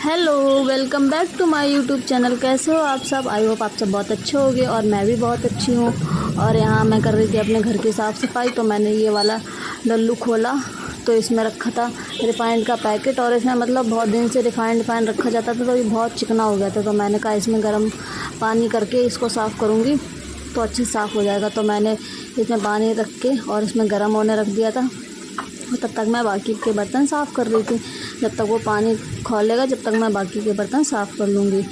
Hello, welcome back to my YouTube channel. कैसे हो आप सब? आई होप आप सब बहुत अच्छे होंगे और मैं भी बहुत अच्छी हूँ। और यहाँ मैं कर रही थी अपने घर की साफ़ सफाई, तो मैंने ये वाला डल्लू खोला तो इसमें रखा था रिफाइंड का पैकेट। और इसमें मतलब बहुत दिन से रिफाइंड रखा जाता था, तो ये बहुत चिकना हो गया था। तो मैंने कहा इसमें गर्म पानी करके इसको साफ़ करूँगी तो अच्छे से साफ़ हो जाएगा। तो मैंने इसमें पानी रख के और इसमें गर्म होने रख दिया था। तब तक मैं बाकी के बर्तन साफ़ कर रही थी। जब तक वो पानी खौलेगा जब तक मैं बाकी के बर्तन साफ़ कर लूँगी।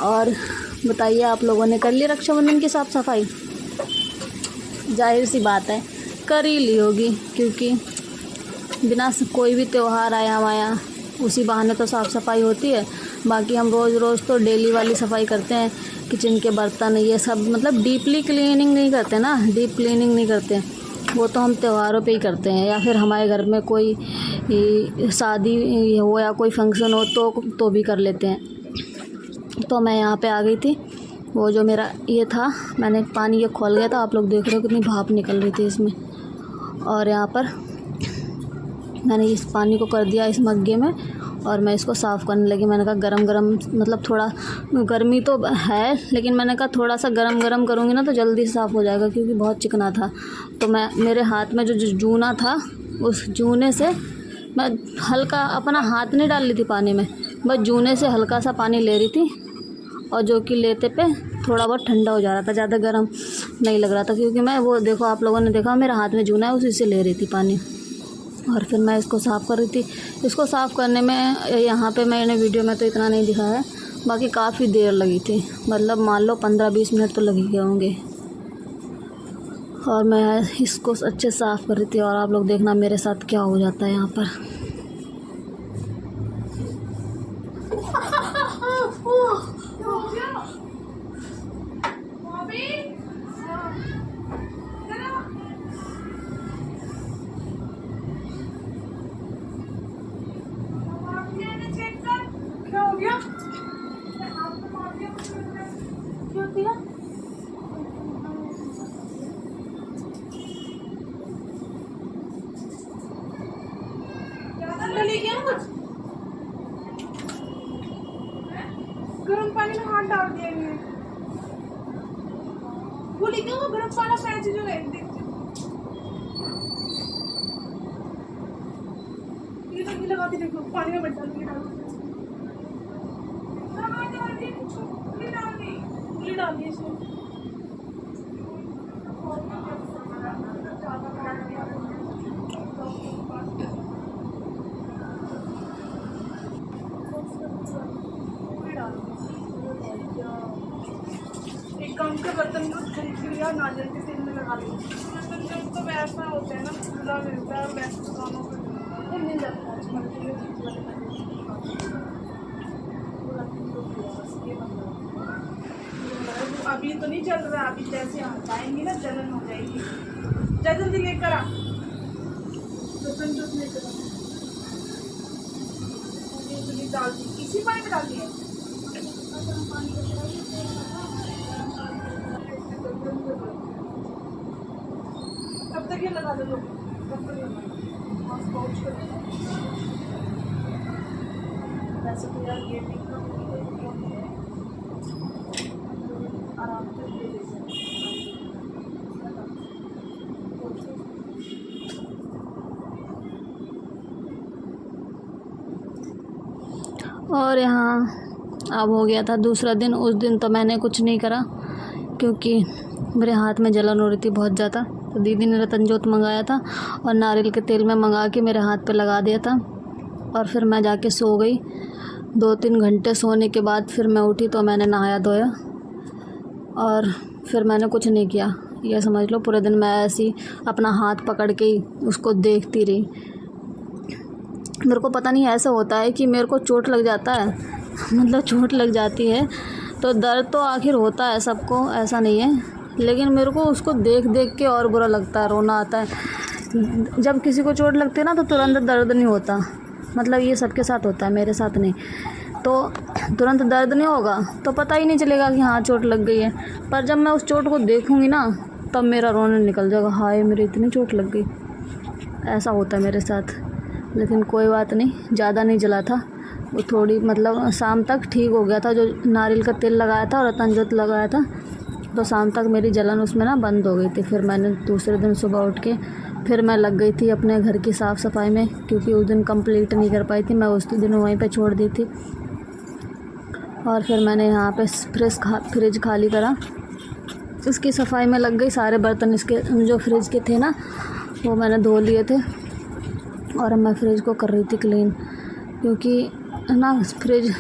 और बताइए, आप लोगों ने कर ली रक्षाबंधन की साफ़ सफाई? जाहिर सी बात है कर ही ली होगी, क्योंकि बिना कोई भी त्यौहार आया वाया उसी बहाने तो साफ़ सफाई होती है। बाकी हम रोज़ रोज़ तो डेली वाली सफाई करते हैं, किचन के बर्तन ये सब, मतलब डीपली क्लीनिंग नहीं करते ना, डीप क्लीनिंग नहीं करते। वो तो हम त्योहारों पे ही करते हैं, या फिर हमारे घर में कोई शादी हो या कोई फंक्शन हो तो भी कर लेते हैं। तो मैं यहाँ पे आ गई थी। वो जो मेरा ये था, मैंने पानी ये खोल गया था, आप लोग देख रहे हो कितनी भाप निकल रही थी इसमें। और यहाँ पर मैंने इस पानी को कर दिया इस मग्गे में और मैं इसको साफ़ करने लगी। मैंने कहा गरम गरम, मतलब थोड़ा गर्मी तो है, लेकिन मैंने कहा थोड़ा सा गरम गरम करूँगी ना तो जल्दी साफ़ हो जाएगा, क्योंकि बहुत चिकना था। तो मैं मेरे हाथ में जो जूना था, उस जूने से मैं हल्का अपना हाथ नहीं डाल रही थी पानी में, बस जूने से हल्का सा पानी ले रही थी। और जो कि लेते पे थोड़ा बहुत ठंडा हो जा रहा था, ज़्यादा गर्म नहीं लग रहा था, क्योंकि मैं वो देखो, आप लोगों ने देखा मेरे हाथ में जूना है, उसी से ले रही थी पानी। और फिर मैं इसको साफ़ कर रही थी। इसको साफ़ करने में यहाँ पे मैंने वीडियो में तो इतना नहीं दिखाया है, बाकी काफ़ी देर लगी थी, मतलब मान लो 15-20 मिनट तो लग ही गए होंगे। और मैं इसको अच्छे से साफ़ कर रही थी और आप लोग देखना मेरे साथ क्या हो जाता है यहाँ पर। क्या हो गया? क्यों दिया? अंदर ले गया कुछ? गर्म पानी में हाथ डाल दिया इन्हें। वो लेके वो गर्म वाला पैच जो है, देखते ये तो लगा के देखो, पानी में मत डाल के डालो। डाल दी इसमें। एक काम के बर्तन को खरीद लिया, नारियल के तेल में लगा लिया। बर्तन जब तो वैसा होता है ना, खुला मिलता है, वैसे दुकानों पर मिल जाता है। अभी तो नहीं चल रहा, अभी जैसे आएंगी ना जलन हो जाएगी। जल्दी लेकर आ, बर्तन जो लेकर आ, डाल दी इसी पानी में डाल दिया। तब तक ये लगा दो लोग, वैसे तो यार ये भी आराम से ले लेते हैं। और यहाँ अब हो गया था दूसरा दिन। उस दिन तो मैंने कुछ नहीं करा, क्योंकि मेरे हाथ में जलन हो रही थी बहुत ज़्यादा। तो दीदी ने रतनजोत मंगाया था और नारियल के तेल में मंगा के मेरे हाथ पे लगा दिया था। और फिर मैं जाके सो गई। 2-3 घंटे सोने के बाद फिर मैं उठी तो मैंने नहाया धोया और फिर मैंने कुछ नहीं किया। यह समझ लो पूरे दिन मैं ऐसी अपना हाथ पकड़ के ही उसको देखती रही। मेरे को पता नहीं ऐसा होता है कि मेरे को चोट लग जाता है, मतलब चोट लग जाती है तो दर्द तो आखिर होता है सबको, ऐसा नहीं है, लेकिन मेरे को उसको देख देख के और बुरा लगता है, रोना आता है। जब किसी को चोट लगती है ना तो तुरंत दर्द नहीं होता, मतलब ये सबके साथ होता है, मेरे साथ नहीं। तो तुरंत दर्द नहीं होगा तो पता ही नहीं चलेगा कि हाँ चोट लग गई है। पर जब मैं उस चोट को देखूँगी ना तब मेरा रोना निकल जाएगा, हाय मेरी इतनी चोट लग गई। ऐसा होता है मेरे साथ। लेकिन कोई बात नहीं, ज़्यादा नहीं जला था वो थोड़ी मतलब शाम तक ठीक हो गया था, जो नारियल का तेल लगाया था और रतन लगाया था, तो शाम तक मेरी जलन उसमें ना बंद हो गई थी। फिर मैंने दूसरे दिन सुबह उठ के फिर मैं लग गई थी अपने घर की साफ़ सफाई में, क्योंकि उस दिन कंप्लीट नहीं कर पाई थी, मैं उस दिन वहीं पे छोड़ दी थी। और फिर मैंने यहाँ पे फ्रिज खाली करा, इसकी सफाई में लग गई। सारे बर्तन इसके जो फ्रिज के थे ना वो मैंने धो लिए थे, और मैं फ्रिज को कर रही थी क्लीन, क्योंकि ना फ्रिज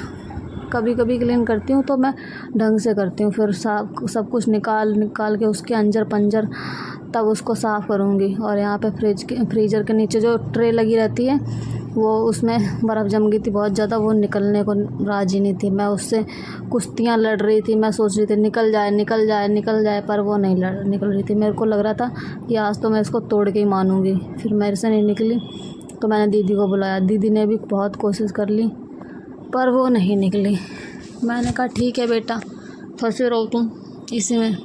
कभी कभी क्लीन करती हूँ तो मैं ढंग से करती हूँ, फिर सब कुछ निकाल के उसके अंजर पंजर तब उसको साफ़ करूँगी। और यहाँ पे फ्रीज़र के नीचे जो ट्रे लगी रहती है वो उसमें बर्फ़ जम गई थी बहुत ज़्यादा, वो निकलने को राज़ी नहीं थी। मैं उससे कुश्तियाँ लड़ रही थी, मैं सोच रही थी निकल जाए, पर वो नहीं निकल रही थी। मेरे को लग रहा था कि आज तो मैं इसको तोड़ के ही मानूँगी। फिर मेरे से नहीं निकली तो मैंने दीदी को बुलाया। दीदी ने भी बहुत कोशिश कर ली पर वो नहीं निकली। मैंने कहा ठीक है बेटा, फंसे रहो तुम इसी में।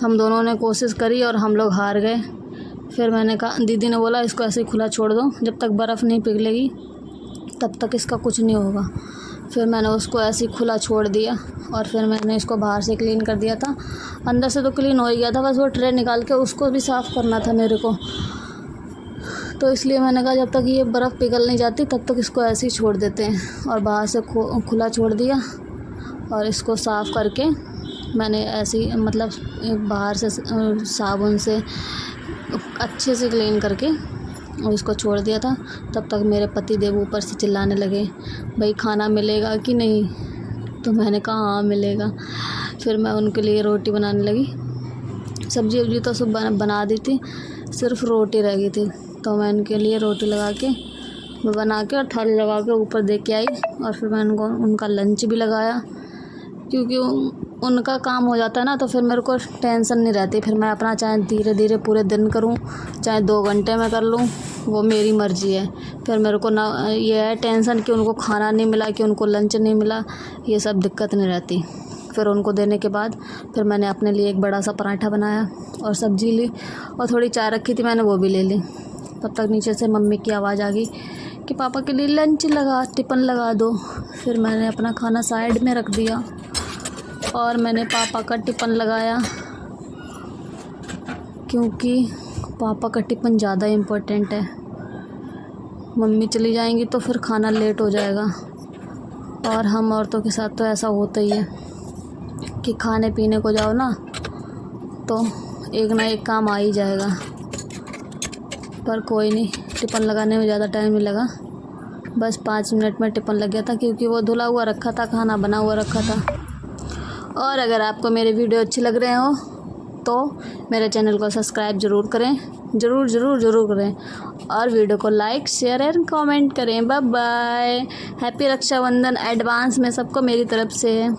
हम दोनों ने कोशिश करी और हम लोग हार गए। फिर मैंने कहा, दीदी ने बोला इसको ऐसे ही खुला छोड़ दो, जब तक बर्फ़ नहीं पिघलेगी तब तक इसका कुछ नहीं होगा। फिर मैंने उसको ऐसे ही खुला छोड़ दिया और फिर मैंने इसको बाहर से क्लीन कर दिया था। अंदर से तो क्लीन हो ही गया था, बस वो ट्रे निकाल के उसको भी साफ़ करना था मेरे को। तो इसलिए मैंने कहा जब तक ये बर्फ़ पिघल नहीं जाती तब तक इसको ऐसे ही छोड़ देते हैं। और बाहर से खुला छोड़ दिया और इसको साफ़ करके मैंने ऐसे ही मतलब बाहर से साबुन से अच्छे से क्लीन करके और इसको छोड़ दिया था। तब तक मेरे पति देव ऊपर से चिल्लाने लगे, भाई खाना मिलेगा कि नहीं? तो मैंने कहा हाँ मिलेगा। फिर मैं उनके लिए रोटी बनाने लगी। सब्जी वब्जी तो सब बना दी थी, सिर्फ रोटी रह गई थी। तो मैं उनके लिए रोटी लगा के बना के और थाली लगा के ऊपर दे के आई। और फिर मैं उनका लंच भी लगाया, क्योंकि उनका काम हो जाता है ना तो फिर मेरे को टेंशन नहीं रहती। फिर मैं अपना चाहे धीरे धीरे पूरे दिन करूं, चाहे 2 घंटे में कर लूं, वो मेरी मर्ज़ी है। फिर मेरे को ना ये है टेंशन कि उनको खाना नहीं मिला, कि उनको लंच नहीं मिला, ये सब दिक्कत नहीं रहती। फिर उनको देने के बाद फिर मैंने अपने लिए एक बड़ा सा पराठा बनाया और सब्ज़ी ली और थोड़ी चाय रखी थी मैंने, वो भी ले ली। तब तक नीचे से मम्मी की आवाज़ आ गई कि पापा के लिए लंच टिफ़िन लगा दो। फिर मैंने अपना खाना साइड में रख दिया और मैंने पापा का टिफ़िन लगाया, क्योंकि पापा का टिफ़िन ज़्यादा इम्पोर्टेंट है। मम्मी चली जाएंगी तो फिर खाना लेट हो जाएगा, और हम औरतों के साथ तो ऐसा होता ही है कि खाने पीने को जाओ ना तो एक ना एक काम आ ही जाएगा। पर कोई नहीं, टिफ़िन लगाने में ज़्यादा टाइम नहीं लगा, बस 5 मिनट में टिफ़िन लग गया था, क्योंकि वो धुला हुआ रखा था, खाना बना हुआ रखा था। और अगर आपको मेरे वीडियो अच्छे लग रहे हो तो मेरे चैनल को सब्सक्राइब ज़रूर करें, ज़रूर करें, और वीडियो को लाइक शेयर एंड कमेंट करें। Bye bye, happy Rakshabandhan advance में सबको मेरी तरफ से।